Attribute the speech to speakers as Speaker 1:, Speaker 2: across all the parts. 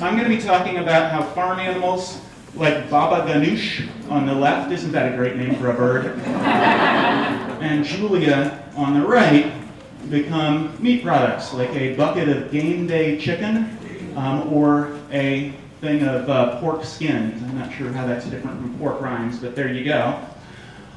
Speaker 1: I'm going to be talking about how farm animals like Baba Ganoush on the left, isn't that a great name for a bird? And Julia on the right become meat products, like a bucket of game day chicken or a thing of pork skins. I'm not sure how that's different from pork rinds, but there you go.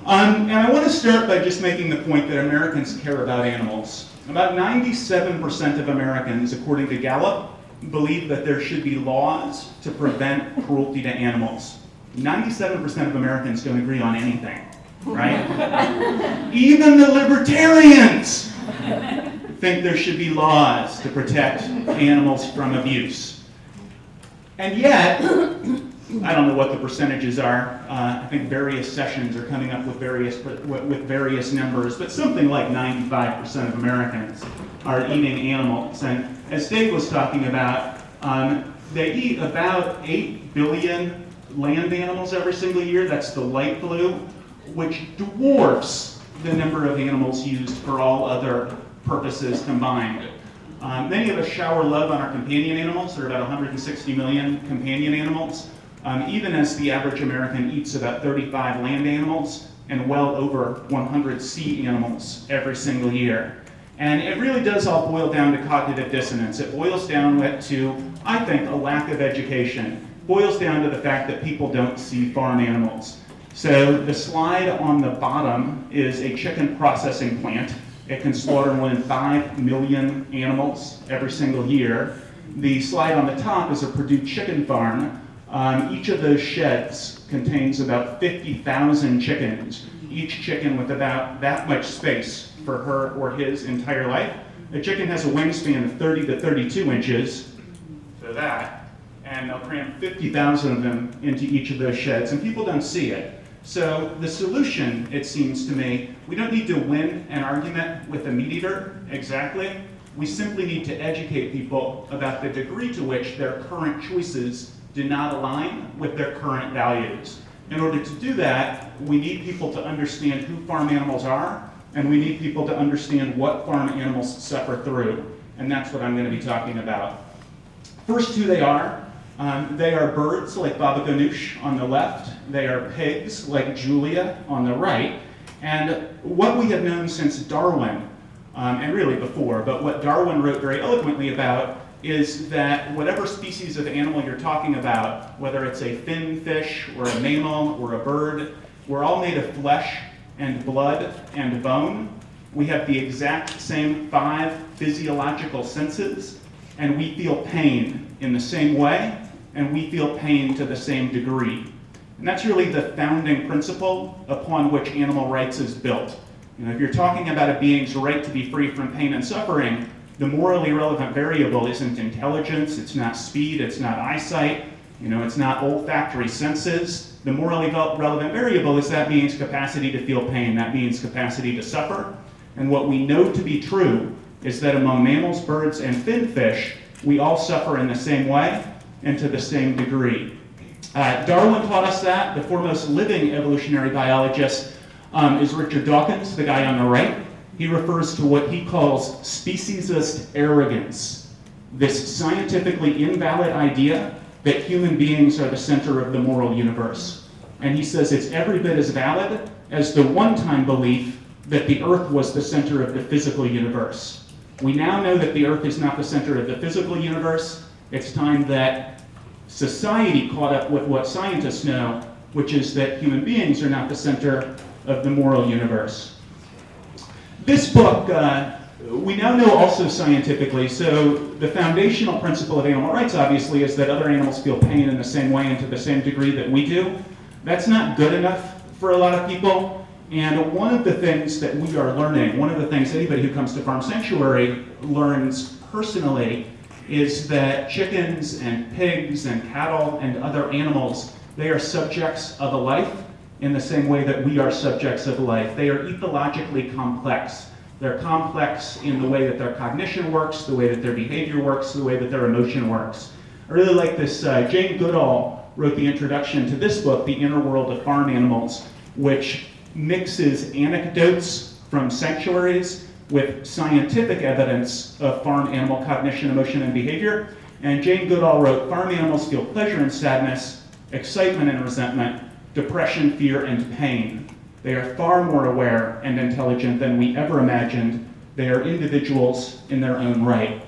Speaker 1: And I want to start by just making the point that Americans care about animals. About 97% of Americans, according to Gallup, believe that there should be laws to prevent cruelty to animals. 97% of Americans don't agree on anything, right? Even the libertarians think there should be laws to protect animals from abuse. And yet, I don't know what the percentages are. I think various sessions are coming up with various numbers, but something like 95% of Americans are eating animals. And as Dave was talking about, they eat about 8 billion land animals every single year. That's the light blue, which dwarfs the number of animals used for all other purposes combined. Many of us shower love on our companion animals. There are about 160 million companion animals. Even as the average American eats about 35 land animals and well over 100 sea animals every single year. And it really does all boil down to cognitive dissonance. It boils down to, I think, a lack of education. It boils down to the fact that people don't see farm animals. So the slide on the bottom is a chicken processing plant. It can slaughter more than 5 million animals every single year. The slide on the top is a Purdue chicken farm. Each of those sheds contains about 50,000 chickens, each chicken with about that much space for her or his entire life. A chicken has a wingspan of 30 to 32 inches, so that, and they'll cram 50,000 of them into each of those sheds, and people don't see it. So the solution, it seems to me, we don't need to win an argument with a meat eater, exactly. We simply need to educate people about the degree to which their current choices do not align with their current values. In order to do that, we need people to understand who farm animals are, and we need people to understand what farm animals suffer through. And that's what I'm going to be talking about. First, who they are. They are birds like Baba Ganoush on the left. They are pigs like Julia on the right. And what we have known since Darwin, and really before, but what Darwin wrote very eloquently about is that whatever species of animal you're talking about, whether it's a fin fish or a mammal or a bird, we're all made of flesh and blood and bone. We have the exact same 5 physiological senses, and we feel pain in the same way, and we feel pain to the same degree. And that's really the founding principle upon which animal rights is built. If you're talking about a being's right to be free from pain and suffering, the morally relevant variable isn't intelligence, it's not speed, it's not eyesight, it's not olfactory senses. The morally relevant variable is that being's capacity to feel pain, that being's capacity to suffer. And what we know to be true is that among mammals, birds, and fin fish, we all suffer in the same way and to the same degree. Darwin taught us that. The foremost living evolutionary biologist is Richard Dawkins, the guy on the right. He refers to what he calls speciesist arrogance, this scientifically invalid idea that human beings are the center of the moral universe. And he says it's every bit as valid as the one-time belief that the Earth was the center of the physical universe. We now know that the Earth is not the center of the physical universe. It's time that society caught up with what scientists know, which is that human beings are not the center of the moral universe. This book, we now know also scientifically, so the foundational principle of animal rights, obviously, is that other animals feel pain in the same way and to the same degree that we do. That's not good enough for a lot of people, and one of the things that we are learning, one of the things anybody who comes to Farm Sanctuary learns personally, is that chickens and pigs and cattle and other animals, they are subjects of a life in the same way that we are subjects of life. They are ethologically complex. They're complex in the way that their cognition works, the way that their behavior works, the way that their emotion works. I really like this. Jane Goodall wrote the introduction to this book, The Inner World of Farm Animals, which mixes anecdotes from sanctuaries with scientific evidence of farm animal cognition, emotion, and behavior. And Jane Goodall wrote, farm animals feel pleasure and sadness, excitement and resentment, depression, fear, and pain. They are far more aware and intelligent than we ever imagined. They are individuals in their own right.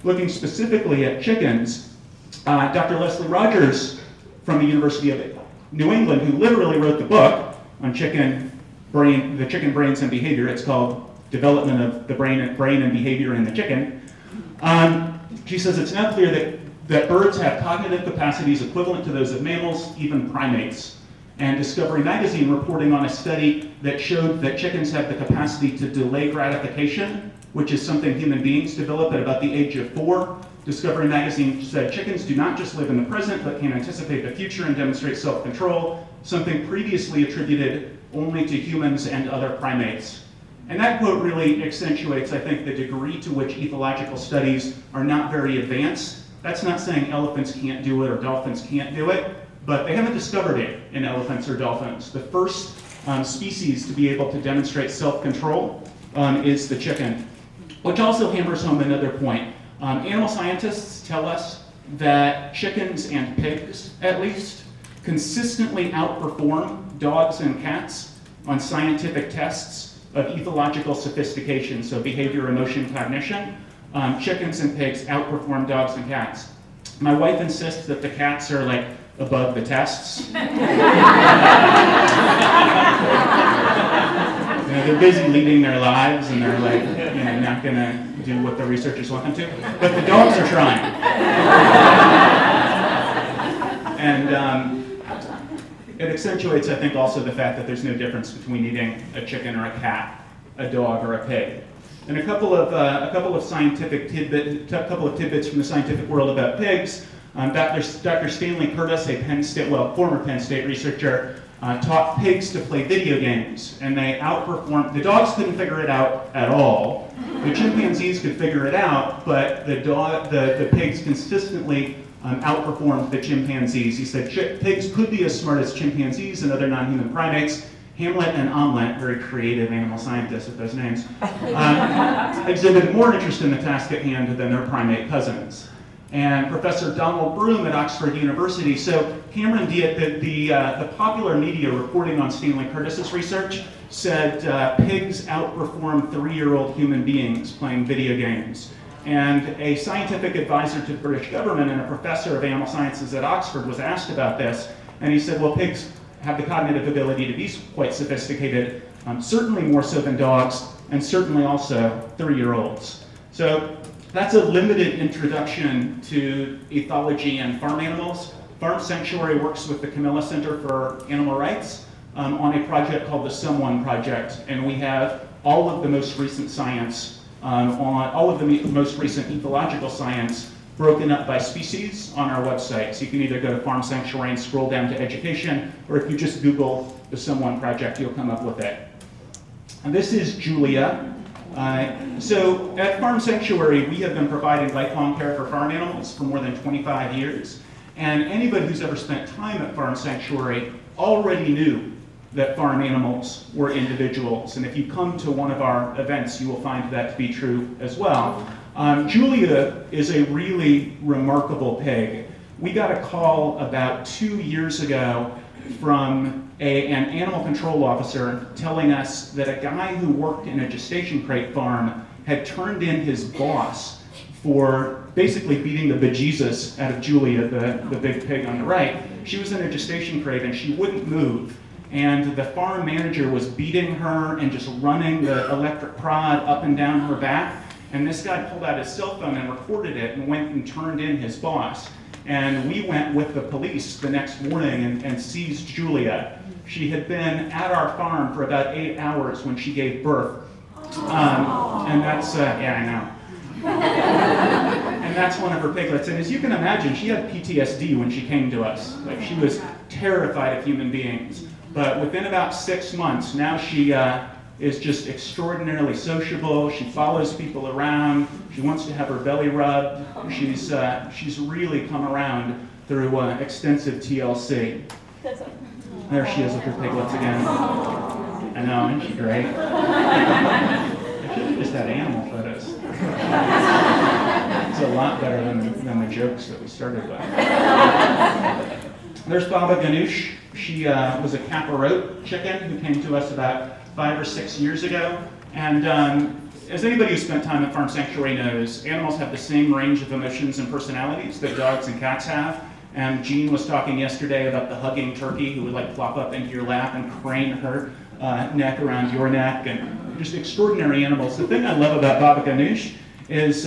Speaker 1: Looking specifically at chickens, Dr. Leslie Rogers from the University of New England, who literally wrote the book on the chicken brains and behavior. It's called Development of the Brain and Behavior in the Chicken. She says it's now clear that birds have cognitive capacities equivalent to those of mammals, even primates. And Discovery Magazine reporting on a study that showed that chickens have the capacity to delay gratification, which is something human beings develop at about the age of 4. Discovery Magazine said chickens do not just live in the present, but can anticipate the future and demonstrate self-control, something previously attributed only to humans and other primates. And that quote really accentuates, I think, the degree to which ethological studies are not very advanced. That's not saying elephants can't do it or dolphins can't do it, but they haven't discovered it in elephants or dolphins. The first species to be able to demonstrate self-control is the chicken, which also hammers home another point. Animal scientists tell us that chickens and pigs, at least, consistently outperform dogs and cats on scientific tests of ethological sophistication, so behavior, emotion, cognition. Chickens and pigs outperform dogs and cats. My wife insists that the cats are like above the tests. They're busy leading their lives and they're like, not gonna do what the researchers want them to. But the dogs are trying. And it accentuates, I think, also the fact that there's no difference between eating a chicken or a cat, a dog or a pig. And a couple of scientific tidbits from the scientific world about pigs. Dr. Stanley Curtis, a former Penn State researcher, taught pigs to play video games, and they outperformed. The dogs couldn't figure it out at all. The chimpanzees could figure it out, but the pigs consistently outperformed the chimpanzees. He said pigs could be as smart as chimpanzees and other non-human primates. Hamlet and Omelette, very creative animal scientists with those names, exhibited more interest in the task at hand than their primate cousins. And Professor Donald Broom at Oxford University. So Cameron Diaz, the popular media reporting on Stanley Curtis's research said pigs outperform 3-year-old human beings playing video games. And a scientific advisor to the British government and a professor of animal sciences at Oxford was asked about this, and he said, well, pigs have the cognitive ability to be quite sophisticated, certainly more so than dogs, and certainly also 3-year-olds. So that's a limited introduction to ethology and farm animals. Farm Sanctuary works with the Camilla Center for Animal Rights on a project called the Someone Project, and we have all of the most recent science all of the most recent ethological science broken up by species on our website. So you can either go to Farm Sanctuary and scroll down to education, or if you just Google the Someone Project, you'll come up with it. And this is Julia. So at Farm Sanctuary, we have been providing lifelong care for farm animals for more than 25 years. And anybody who's ever spent time at Farm Sanctuary already knew that farm animals were individuals. And if you come to one of our events, you will find that to be true as well. Julia is a really remarkable pig. We got a call about 2 years ago from an animal control officer telling us that a guy who worked in a gestation crate farm had turned in his boss for basically beating the bejesus out of Julia, the big pig on the right. She was in a gestation crate and she wouldn't move. And the farm manager was beating her and just running the electric prod up and down her back. And this guy pulled out his cell phone and recorded it and went and turned in his boss. And we went with the police the next morning and seized Julia. She had been at our farm for about 8 hours when she gave birth. And that's, yeah, I know. And that's one of her piglets. And as you can imagine, she had PTSD when she came to us. Like, she was terrified of human beings. But within about 6 months, now she is just extraordinarily sociable. She follows people around. She wants to have her belly rubbed. She's really come around through extensive TLC. There she is with her piglets again. I know, isn't she great? I should have just had animal photos. a lot better than the jokes that we started with. There's Baba Ganoush. She was a Caparot chicken who came to us about 5 or 6 years ago. And as anybody who spent time at Farm Sanctuary knows, animals have the same range of emotions and personalities that dogs and cats have. And Jean was talking yesterday about the hugging turkey who would like plop up into your lap and crane her neck around your neck, and just extraordinary animals. The thing I love about Baba Ganoush is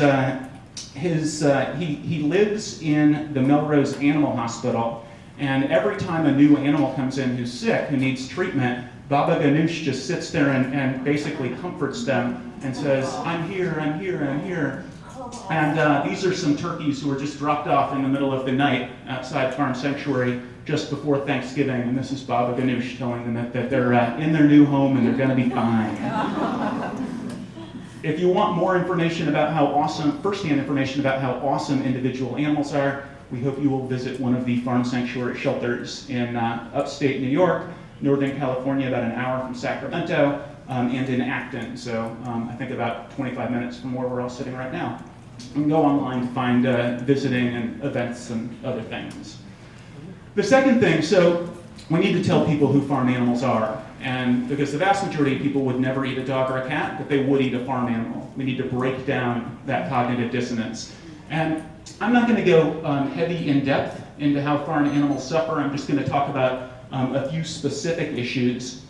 Speaker 1: he lives in the Melrose Animal Hospital, and every time a new animal comes in who's sick, who needs treatment, Baba Ganoush just sits there and basically comforts them and says, I'm here, I'm here, I'm here. And these are some turkeys who were just dropped off in the middle of the night outside Farm Sanctuary just before Thanksgiving, and this is Baba Ganoush telling them that they're in their new home and they're going to be fine. If you want more information about how awesome, first-hand information about how awesome individual animals are, we hope you will visit one of the Farm Sanctuary shelters in upstate New York, Northern California, about an hour from Sacramento, and in Acton, so I think about 25 minutes from where we're all sitting right now. You can go online to find visiting and events and other things. The second thing, so we need to tell people who farm animals are, and because the vast majority of people would never eat a dog or a cat, but they would eat a farm animal. We need to break down that cognitive dissonance. And I'm not going to go heavy in depth into how farm animals suffer. I'm just going to talk about a few specific issues.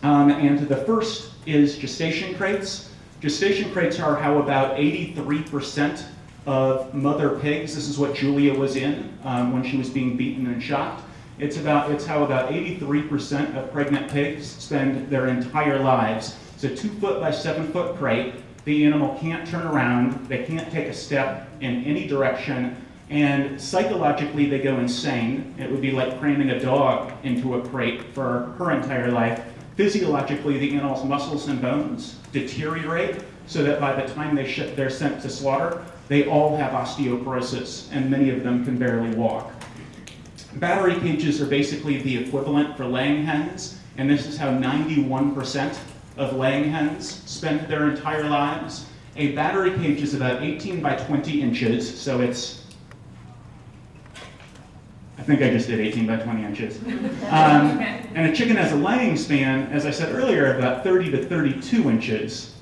Speaker 1: And the first is gestation crates. Gestation crates are how about 83% of mother pigs, this is what Julia was in when she was being beaten and shocked. It's how about 83% of pregnant pigs spend their entire lives. It's a 2-foot by 7-foot crate. The animal can't turn around, they can't take a step in any direction, and psychologically they go insane. It would be like cramming a dog into a crate for her entire life. Physiologically, the animal's muscles and bones deteriorate so that by the time they're sent to slaughter, they all have osteoporosis, and many of them can barely walk. Battery cages are basically the equivalent for laying hens, and this is how 91% of laying hens spend their entire lives. A battery cage is about 18 by 20 inches, so it's, I think I just did 18 by 20 inches. And a chicken has a laying span, as I said earlier, of about 30 to 32 inches.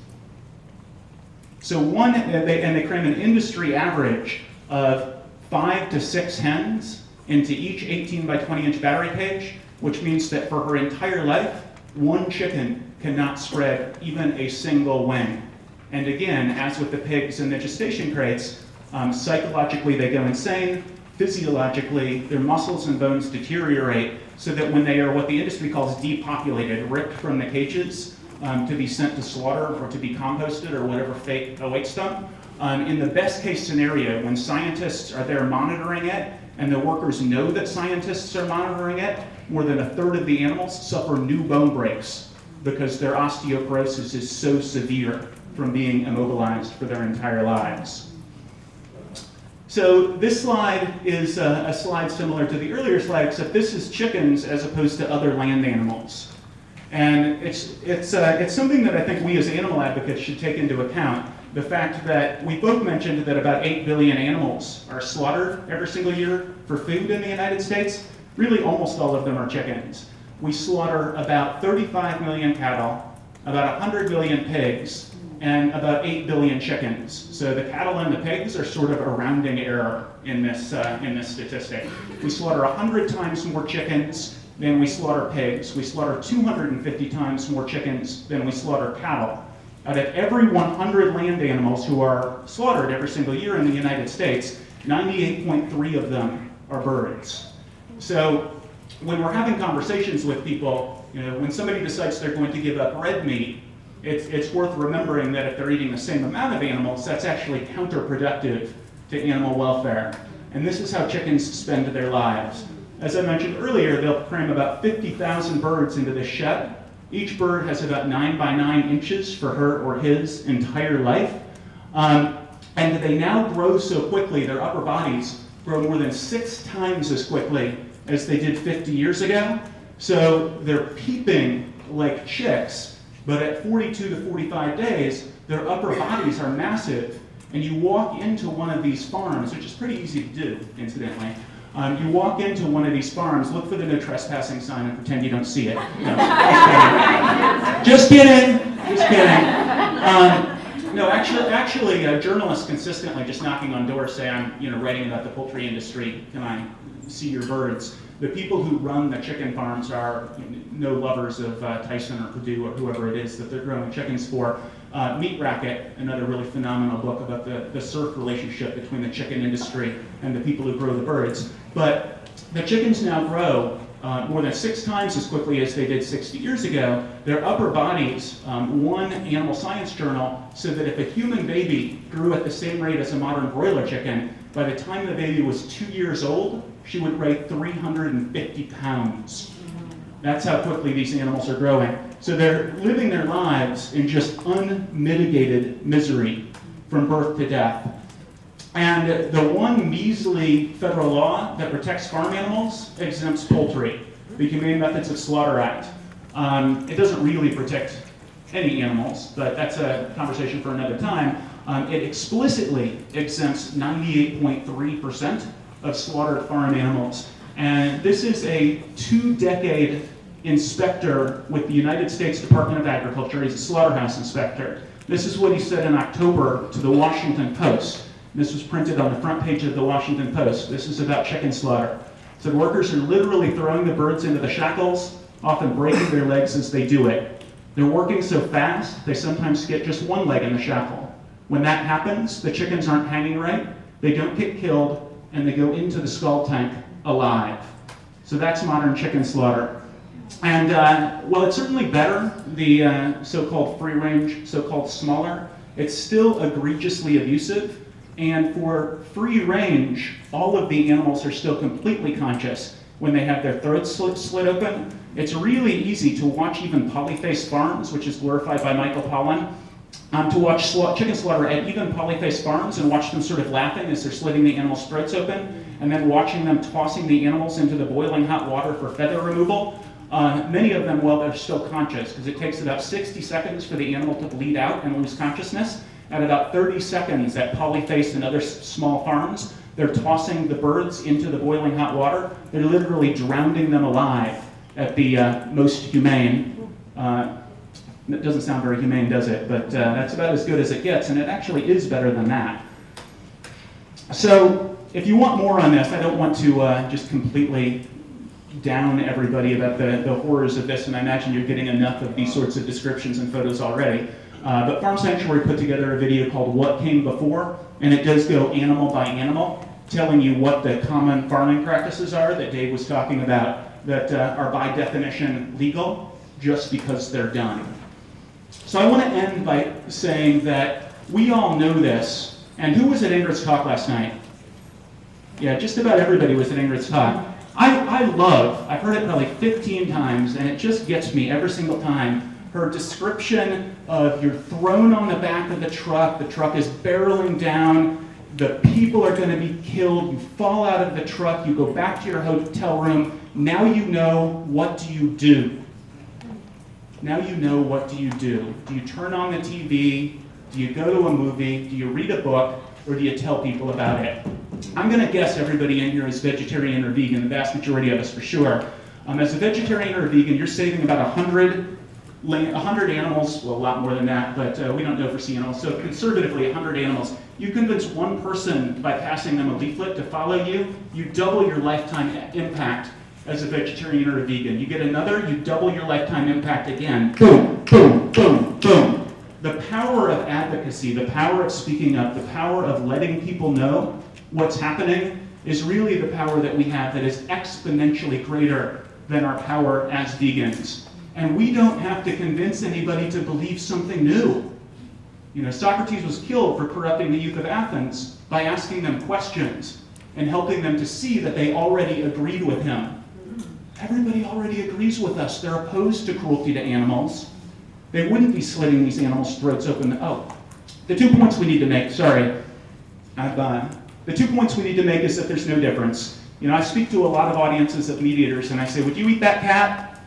Speaker 1: So they cram an industry average of 5 to 6 hens into each 18 by 20 inch battery cage, which means that for her entire life, one chicken cannot spread even a single wing. And again, as with the pigs in the gestation crates, psychologically they go insane. Physiologically, their muscles and bones deteriorate so that when they are what the industry calls depopulated, ripped from the cages to be sent to slaughter or to be composted or whatever fate awaits them, in the best case scenario, when scientists are there monitoring it and the workers know that scientists are monitoring it, more than a third of the animals suffer new bone breaks because their osteoporosis is so severe from being immobilized for their entire lives. So this slide is a slide similar to the earlier slide, except this is chickens as opposed to other land animals. And it's something that I think we as animal advocates should take into account. The fact that we both mentioned that about 8 billion animals are slaughtered every single year for food in the United States. Really, almost all of them are chickens. We slaughter about 35 million cattle, about 100 million pigs, and about 8 billion chickens. So the cattle and the pigs are sort of a rounding error in this statistic. We slaughter 100 times more chickens than we slaughter pigs. We slaughter 250 times more chickens than we slaughter cattle. Out of every 100 land animals who are slaughtered every single year in the United States, 98.3 of them are birds. So when we're having conversations with people, when somebody decides they're going to give up red meat, it's worth remembering that if they're eating the same amount of animals, that's actually counterproductive to animal welfare. And this is how chickens spend their lives. As I mentioned earlier, they'll cram about 50,000 birds into this shed. Each bird has about 9 by 9 inches for her or his entire life. And they now grow so quickly, their upper bodies grow more than 6 times as quickly as they did 50 years ago. So they're peeping like chicks, but at 42 to 45 days, their upper bodies are massive. and you walk into one of these farms, which is pretty easy to do, incidentally. You walk into one of these farms, look for the no trespassing sign, and pretend you don't see it. No, just kidding. Just kidding. No, actually, journalists consistently just knocking on doors say, I'm writing about the poultry industry, can I see your birds? The people who run the chicken farms are no lovers of Tyson or Purdue or whoever it is that they're growing chickens for. Meat Racket, another really phenomenal book about the surf relationship between the chicken industry and the people who grow the birds. But the chickens now grow more than 6 times as quickly as they did 60 years ago. Their upper bodies, one animal science journal said that if a human baby grew at the same rate as a modern broiler chicken, by the time the baby was 2 years old, she would weigh 350 pounds. That's how quickly these animals are growing. So they're living their lives in just unmitigated misery from birth to death. And the one measly federal law that protects farm animals exempts poultry, the Humane Methods of Slaughter Act. It doesn't really protect any animals, but that's a conversation for another time. It explicitly exempts 98.3% of slaughtered farm animals. And this is a 2-decade inspector with the United States Department of Agriculture. He's a slaughterhouse inspector. This is what he said in October to the Washington Post. This was printed on the front page of the Washington Post. This is about chicken slaughter. It said workers are literally throwing the birds into the shackles, often breaking their legs as they do it. They're working so fast, they sometimes get just one leg in the shackle. When that happens, the chickens aren't hanging right, they don't get killed, and they go into the skull tank alive. So that's modern chicken slaughter. And while it's certainly better, the so-called free-range, so-called smaller, it's still egregiously abusive. And for free-range, all of the animals are still completely conscious when they have their throats slit open. It's really easy to watch even Polyface Farms, which is glorified by Michael Pollan, to watch chicken slaughter at even Polyface Farms and watch them sort of laughing as they're slitting the animals' throats open, and then watching them tossing the animals into the boiling hot water for feather removal. Many of them, well, they're still conscious, because it takes about 60 seconds for the animal to bleed out and lose consciousness. At about 30 seconds at Polyface and other small farms, they're tossing the birds into the boiling hot water. They're literally drowning them alive at the most humane. It doesn't sound very humane, does it? But that's about as good as it gets, and it actually is better than that. So if you want more on this, I don't want to just completely down everybody about the horrors of this, and I imagine you're getting enough of these sorts of descriptions and photos already. But Farm Sanctuary put together a video called What Came Before, and it does go animal by animal, telling you what the common farming practices are that Dave was talking about that are by definition legal just because they're done. So I want to end by saying that we all know this, and who was at Ingrid's talk last night? Yeah, just about everybody was at Ingrid's talk. I've heard it probably 15 times, and it just gets me every single time. Her description of you're thrown on the back of the truck is barreling down, the people are going to be killed, you fall out of the truck, you go back to your hotel room, now you know, what do you do? Now you know, what do you do? Do you turn on the TV? Do you go to a movie? Do you read a book? Or do you tell people about it? I'm going to guess everybody in here is vegetarian or vegan, the vast majority of us for sure. As a vegetarian or a vegan, you're saving about 100 animals, well, a lot more than that, but we don't know for sea animals, so conservatively 100 animals. You convince one person by passing them a leaflet to follow you, you double your lifetime impact as a vegetarian or a vegan. You get another, you double your lifetime impact again. Boom, boom, boom, boom. The power of advocacy, the power of speaking up, the power of letting people know what's happening is really the power that we have that is exponentially greater than our power as vegans. And we don't have to convince anybody to believe something new. You know, Socrates was killed for corrupting the youth of Athens by asking them questions and helping them to see that they already agreed with him. Everybody already agrees with us. They're opposed to cruelty to animals. They wouldn't be slitting these animals' throats open. Oh, the 2 points we need to make, sorry. The 2 points we need to make is that there's no difference. You know, I speak to a lot of audiences of meat eaters and I say, would you eat that cat?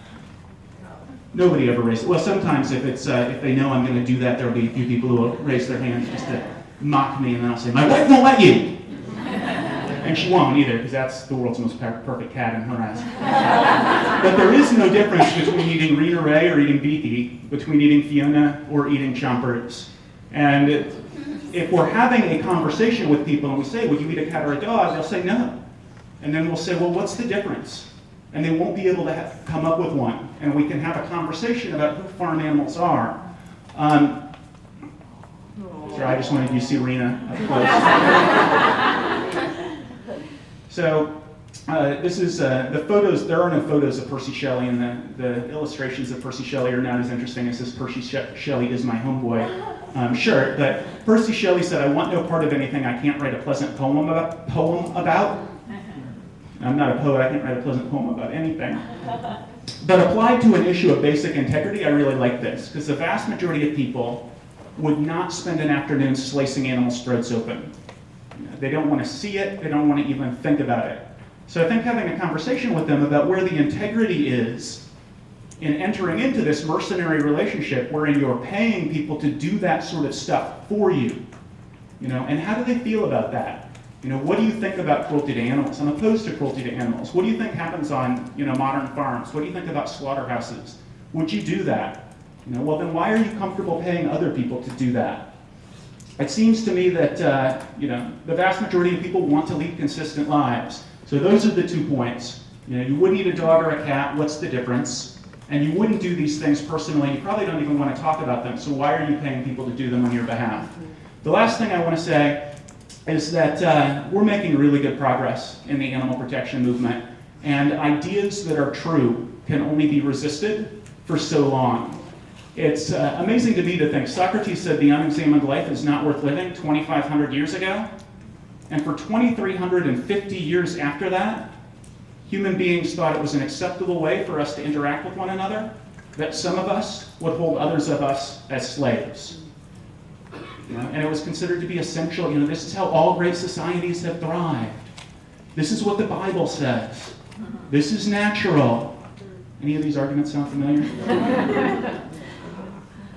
Speaker 1: Nobody ever raises it. Well, sometimes if they know I'm going to do that, there'll be a few people who will raise their hands just to mock me, and then I'll say, my wife won't let you. And she won't either, because that's the world's most perfect cat in her eyes. But there is no difference between eating Rena Ray or eating Beefy, between eating Fiona or eating Chompers. And if we're having a conversation with people and we say, would you eat a cat or a dog? They'll say no. And then we'll say, well, what's the difference? And they won't be able to come up with one. And we can have a conversation about who farm animals are. Sorry, I just wanted you to see Rena up close. So this is the photos. There are no photos of Percy Shelley, and the illustrations of Percy Shelley are not as interesting as this Percy Shelley is my homeboy shirt. But Percy Shelley said, I want no part of anything I can't write a pleasant poem about. I'm not a poet, I can't write a pleasant poem about anything. But applied to an issue of basic integrity, I really like this, because the vast majority of people would not spend an afternoon slicing animals' throats open. They don't want to see it, they don't want to even think about it. So I think having a conversation with them about where the integrity is in entering into this mercenary relationship wherein you're paying people to do that sort of stuff for you, and how do they feel about that? What do you think about cruelty to animals? I'm opposed to cruelty to animals. What do you think happens on, modern farms? What do you think about slaughterhouses? Would you do that? Well, then why are you comfortable paying other people to do that? It seems to me that, the vast majority of people want to lead consistent lives. So those are the 2 points. You wouldn't eat a dog or a cat. What's the difference? And you wouldn't do these things personally. You probably don't even want to talk about them. So why are you paying people to do them on your behalf? The last thing I want to say is that we're making really good progress in the animal protection movement, and ideas that are true can only be resisted for so long. It's amazing to me to think Socrates said the unexamined life is not worth living 2,500 years ago, and for 2,350 years after that, human beings thought it was an acceptable way for us to interact with one another, that some of us would hold others of us as slaves. And it was considered to be essential. This is how all great societies have thrived. This is what the Bible says. This is natural. Any of these arguments sound familiar?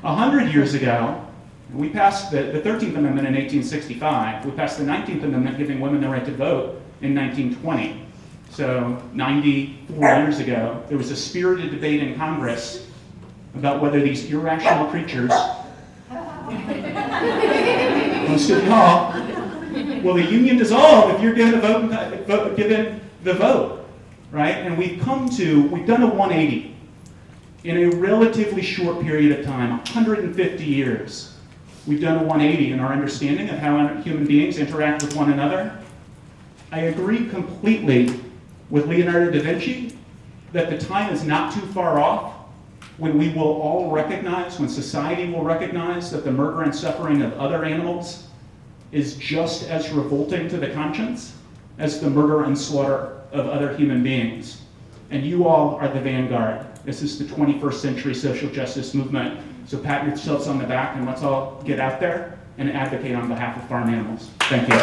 Speaker 1: 100 years ago, we passed the 13th Amendment in 1865. We passed the 19th Amendment giving women the right to vote in 1920. So 94 years ago, there was a spirited debate in Congress about whether these irrational creatures on City Hall, will the union dissolve if you're given the vote, right? And we've done a 180 in a relatively short period of time, 150 years. We've done a 180 in our understanding of how human beings interact with one another. I agree completely with Leonardo da Vinci that the time is not too far off when we will all recognize, when society will recognize that the murder and suffering of other animals is just as revolting to the conscience as the murder and slaughter of other human beings. And you all are the vanguard. This is the 21st century social justice movement. So pat yourselves on the back and let's all get out there and advocate on behalf of farm animals. Thank you.